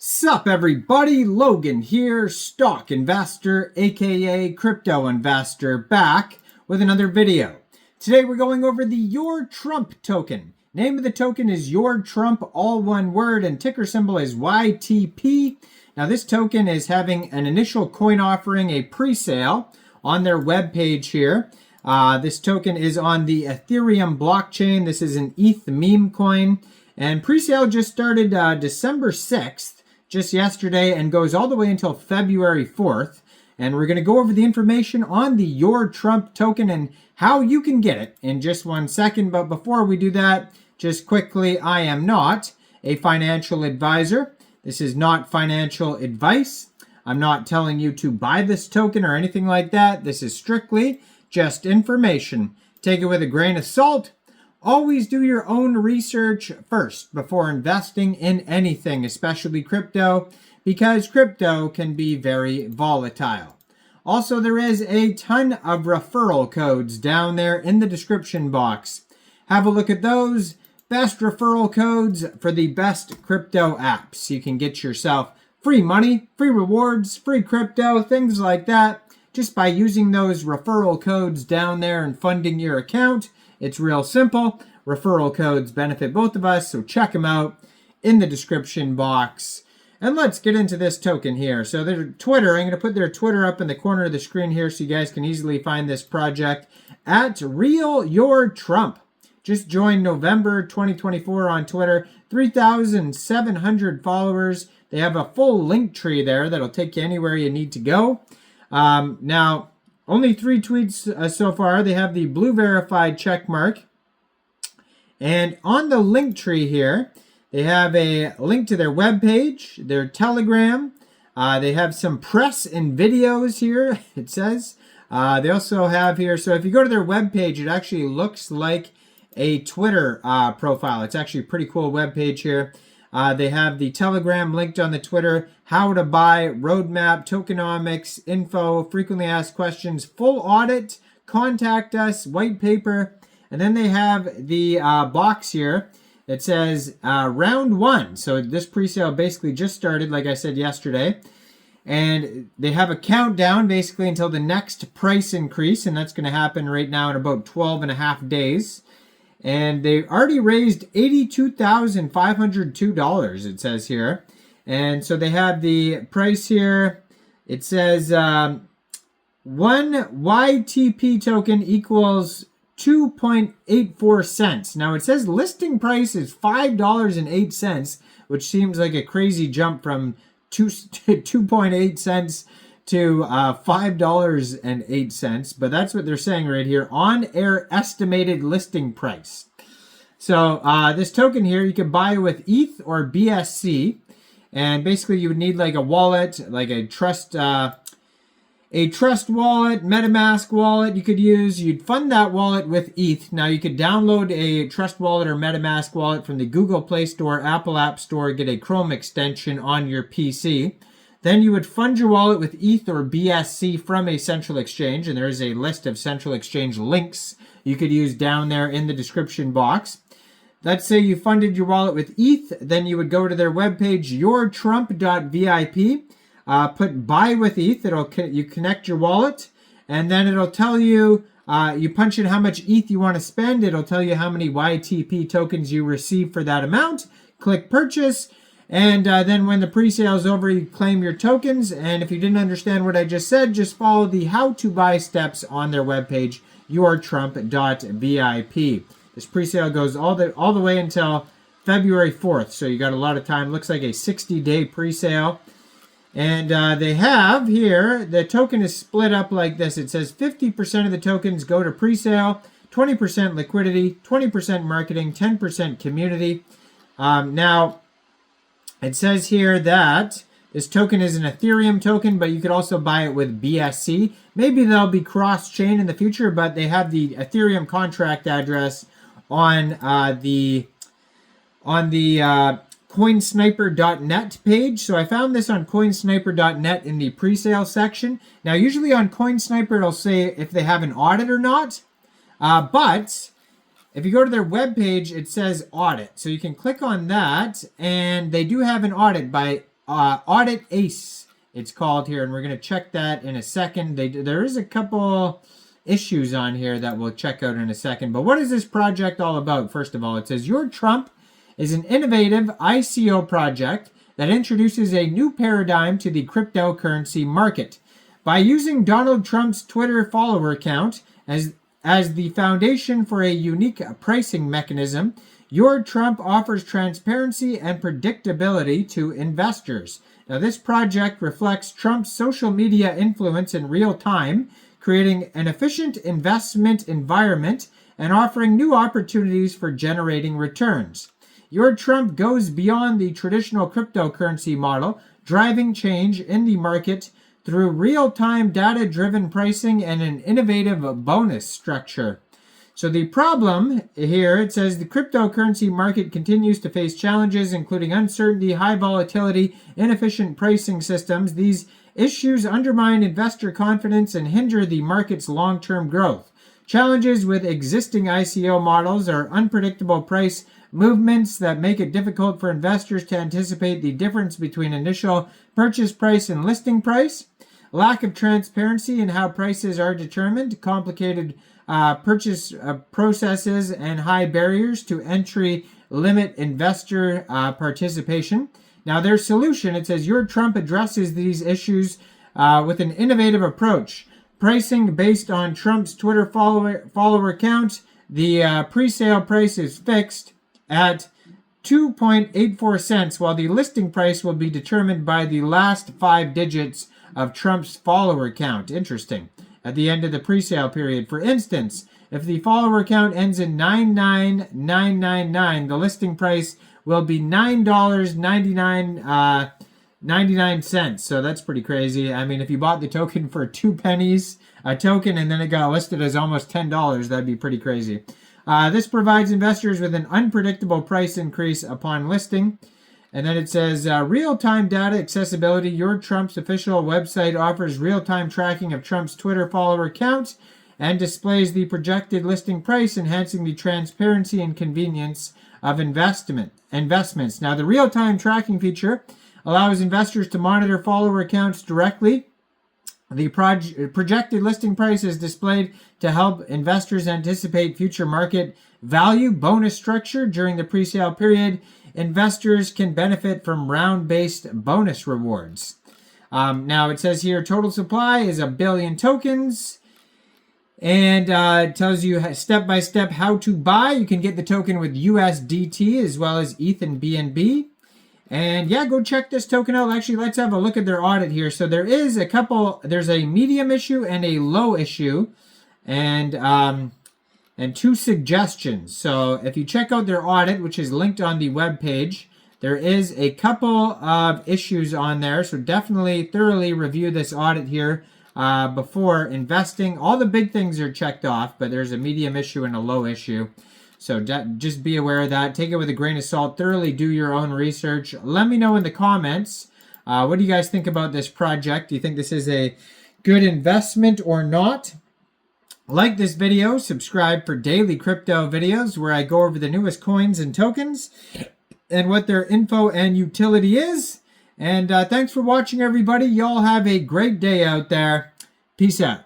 Sup everybody, Logan here, stock investor aka crypto investor, back with another video. Today we're going over the YourTrump token. Name of the token is YourTrump, all one word, and ticker symbol is YTP. Now this token is having an initial coin offering, a pre-sale, on their webpage here. This token is on the Ethereum blockchain. This is an ETH meme coin, and pre-sale just started December 6th. Just yesterday, and goes all the way until February 4th. And we're going to go over the information on the YourTrump token and how you can get it in just 1 second. But before we do that, just quickly, I am not a financial advisor. This is not financial advice. I'm not telling you to buy this token or anything like that. This is strictly just information. Take it with a grain of salt. Always do your own research first before investing in anything, especially crypto, because crypto can be very volatile. Also, there is a ton of referral codes down there in the description box. Have a look at those. Best referral codes for the best crypto apps. You can get yourself free money, free rewards, free crypto, things like that, just by using those referral codes down there and funding your account. It's real simple. Referral codes benefit both of us, so check them out in the description box. And let's get into this token here. So their Twitter, I'm going to put their Twitter up in the corner of the screen here so you guys can easily find this project at YourTrump. Just joined November 2024 on Twitter. 3,700 followers. They have a full link tree there that'll take you anywhere you need to go. Now, only 3 tweets so far. They have the blue verified check mark. And on the link tree here, they have a link to their webpage, their Telegram. They have some press and videos here, it says. They also have here, so if you go to their webpage, it actually looks like a Twitter profile. It's actually a pretty cool webpage here. They have the Telegram linked on the Twitter, how to buy, roadmap, tokenomics, info, frequently asked questions, full audit, contact us, white paper, and then they have the box here that says round 1. So this pre-sale basically just started, like I said yesterday, and they have a countdown basically until the next price increase, and that's going to happen right now in about 12.5 days. And they already raised $82,502, it says here. And so they have the price here. It says 1 YTP token equals 2.84 cents. Now it says listing price is $5.08, which seems like a crazy jump from 2.8 cents to $5.08, but that's what they're saying right here, on air estimated listing price. So this token here, you can buy with ETH or BSC, and basically you would need like a wallet, like a trust wallet, MetaMask wallet you could use. You'd fund that wallet with ETH. Now you could download a Trust wallet or MetaMask wallet from the Google Play Store, Apple App Store, get a Chrome extension on your PC. Then you would fund your wallet with ETH or BSC from a central exchange, and there is a list of central exchange links you could use down there in the description box. Let's say you funded your wallet with ETH, then you would go to their webpage, yourtrump.vip, put buy with ETH. You connect your wallet, and then it'll tell you, you punch in how much ETH you want to spend. It'll tell you how many YTP tokens you receive for that amount. Click purchase. And then when the pre-sale is over, you claim your tokens. And if you didn't understand what I just said, just follow the how to buy steps on their webpage, yourtrump.vip. This pre-sale goes all the way until February 4th. So you got a lot of time. Looks like a 60-day pre-sale. And they have here, the token is split up like this. It says 50% of the tokens go to pre-sale, 20% liquidity, 20% marketing, 10% community. Now, it says here that this token is an Ethereum token, but you could also buy it with BSC. Maybe they'll be cross-chain in the future, but they have the Ethereum contract address on the coinsniper.net page. So I found this on coinsniper.net in the pre-sale section. Now, usually on Coinsniper, it'll say if they have an audit or not, but If you go to their webpage, it says Audit. So you can click on that, and they do have an audit by Audit Ace, it's called here, and we're going to check that in a second. There is a couple issues on here that we'll check out in a second. But what is this project all about? First of all, it says YourTrump is an innovative ICO project that introduces a new paradigm to the cryptocurrency market. By using Donald Trump's Twitter follower count as the foundation for a unique pricing mechanism, YourTrump offers transparency and predictability to investors. Now, this project reflects Trump's social media influence in real time, creating an efficient investment environment and offering new opportunities for generating returns. YourTrump goes beyond the traditional cryptocurrency model, driving change in the market through real-time data-driven pricing and an innovative bonus structure. So the problem here, it says the cryptocurrency market continues to face challenges, including uncertainty, high volatility, inefficient pricing systems. These issues undermine investor confidence and hinder the market's long-term growth. Challenges with existing ICO models are unpredictable price movements that make it difficult for investors to anticipate the difference between initial purchase price and listing price. Lack of transparency in how prices are determined, complicated purchase processes, and high barriers to entry limit investor participation. Now, their solution, it says YourTrump addresses these issues with an innovative approach. Pricing based on Trump's Twitter follower count. The pre-sale price is fixed at 2.84 cents, while the listing price will be determined by the last 5 digits of Trump's follower count. Interesting. At the end of the pre-sale period. For instance, if the follower count ends in 99999, the listing price will be $9.99. So that's pretty crazy. I mean, if you bought the token for 2 pennies a token and then it got listed as almost $10, that'd be pretty crazy. This provides investors with an unpredictable price increase upon listing. And then it says real-time data accessibility. YourTrump's official website offers real-time tracking of Trump's Twitter follower count and displays the projected listing price, enhancing the transparency and convenience of investments. Now, the real-time tracking feature allows investors to monitor follower counts directly. The projected listing price is displayed to help investors anticipate future market value. Bonus structure during the pre-sale period. Investors can benefit from round-based bonus rewards. Now, it says here total supply is 1 billion tokens. And it tells you step-by-step how to buy. You can get the token with USDT as well as ETH and BNB. And yeah, go check this token out. Actually, let's have a look at their audit here. So there is a couple, there's a medium issue and a low issue. And 2 suggestions. So if you check out their audit, which is linked on the web page, there is a couple of issues on there. So definitely thoroughly review this audit here before investing. All the big things are checked off, but there's a medium issue and a low issue. So just be aware of that. Take it with a grain of salt. Thoroughly do your own research. Let me know in the comments. What do you guys think about this project? Do you think this is a good investment or not? Like this video, subscribe for daily crypto videos where I go over the newest coins and tokens and what their info and utility is. And thanks for watching, everybody. Y'all have a great day out there. Peace out.